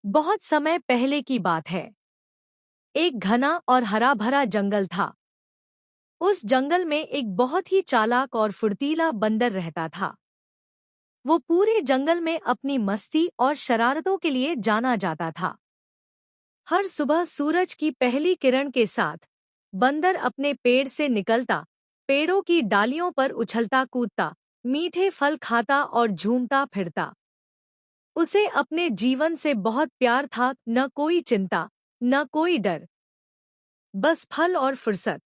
बहुत समय पहले की बात है। एक घना और हरा भरा जंगल था। उस जंगल में एक बहुत ही चालाक और फुर्तीला बंदर रहता था। वो पूरे जंगल में अपनी मस्ती और शरारतों के लिए जाना जाता था। हर सुबह सूरज की पहली किरण के साथ बंदर अपने पेड़ से निकलता, पेड़ों की डालियों पर उछलता कूदता, मीठे फल खाता और झूमता फिरता। उसे अपने जीवन से बहुत प्यार था, न कोई चिंता, न कोई डर, बस फल और फुर्सत।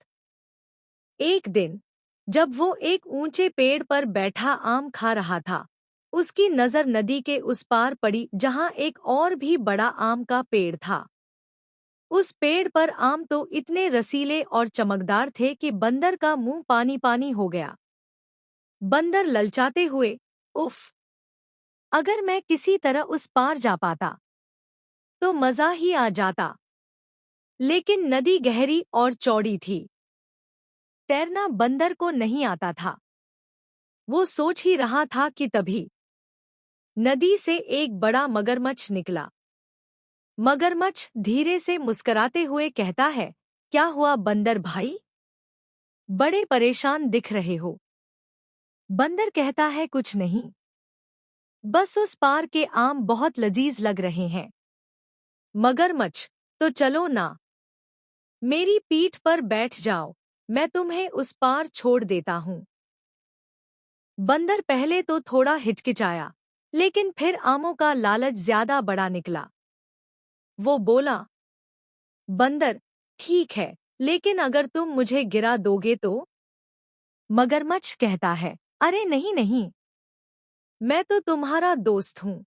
एक दिन जब वो एक ऊंचे पेड़ पर बैठा आम खा रहा था, उसकी नजर नदी के उस पार पड़ी जहां एक और भी बड़ा आम का पेड़ था। उस पेड़ पर आम तो इतने रसीले और चमकदार थे कि बंदर का मुंह पानी पानी हो गया। बंदर ललचाते हुए, उफ, अगर मैं किसी तरह उस पार जा पाता तो मजा ही आ जाता। लेकिन नदी गहरी और चौड़ी थी। तैरना बंदर को नहीं आता था। वो सोच ही रहा था कि तभी नदी से एक बड़ा मगरमच्छ निकला। मगरमच्छ धीरे से मुस्कुराते हुए कहता है, क्या हुआ बंदर भाई? बड़े परेशान दिख रहे हो। बंदर कहता है, कुछ नहीं, बस उस पार के आम बहुत लजीज लग रहे हैं। मगरमच्छ, तो चलो ना, मेरी पीठ पर बैठ जाओ, मैं तुम्हें उस पार छोड़ देता हूँ। बंदर पहले तो थोड़ा हिचकिचाया, लेकिन फिर आमों का लालच ज्यादा बड़ा निकला। वो बोला, बंदर, ठीक है, लेकिन अगर तुम मुझे गिरा दोगे तो? मगरमच्छ कहता है, अरे नहीं नहीं, मैं तो तुम्हारा दोस्त हूँ।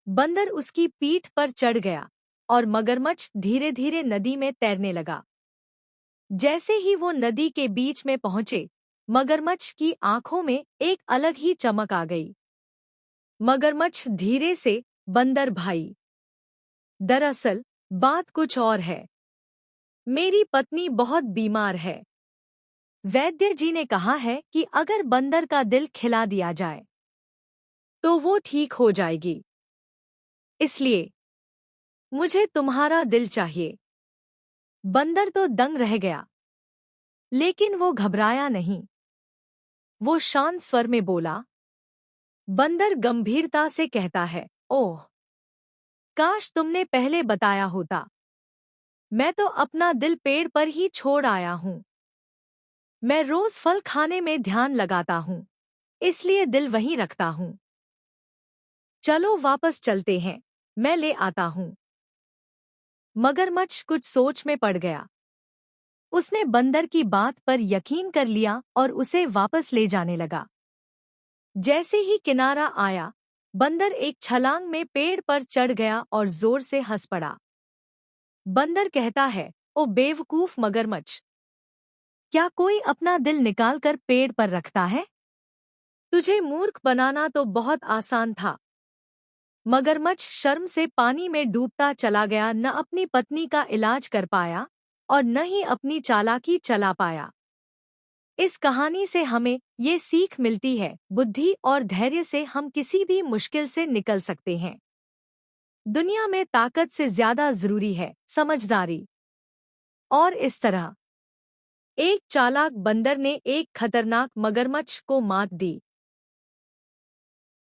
बंदर उसकी पीठ पर चढ़ गया और मगरमच्छ धीरे धीरे नदी में तैरने लगा। जैसे ही वो नदी के बीच में पहुंचे, मगरमच्छ की आंखों में एक अलग ही चमक आ गई। मगरमच्छ धीरे से, बंदर भाई, दरअसल बात कुछ और है। मेरी पत्नी बहुत बीमार है। वैद्य जी ने कहा है कि अगर बंदर का दिल खिला दिया जाए तो वो ठीक हो जाएगी। इसलिए मुझे तुम्हारा दिल चाहिए। बंदर तो दंग रह गया, लेकिन वो घबराया नहीं। वो शांत स्वर में बोला। बंदर गंभीरता से कहता है, ओह, काश तुमने पहले बताया होता। मैं तो अपना दिल पेड़ पर ही छोड़ आया हूँ। मैं रोज फल खाने में ध्यान लगाता हूँ, इसलिए दिल वहीं रखता हूँ। चलो वापस चलते हैं, मैं ले आता हूँ। मगरमच्छ कुछ सोच में पड़ गया। उसने बंदर की बात पर यकीन कर लिया और उसे वापस ले जाने लगा। जैसे ही किनारा आया, बंदर एक छलांग में पेड़ पर चढ़ गया और जोर से हंस पड़ा। बंदर कहता है, ओ बेवकूफ मगरमच्छ, क्या कोई अपना दिल निकालकर पेड़ पर रखता है? तुझे मूर्ख बनाना तो बहुत आसान था। मगरमच्छ शर्म से पानी में डूबता चला गया, न अपनी पत्नी का इलाज कर पाया और न ही अपनी चालाकी चला पाया। इस कहानी से हमें ये सीख मिलती है, बुद्धि और धैर्य से हम किसी भी मुश्किल से निकल सकते हैं। दुनिया में ताकत से ज्यादा जरूरी है समझदारी। और इस तरह एक चालाक बंदर ने एक खतरनाक मगरमच्छ को मात दी।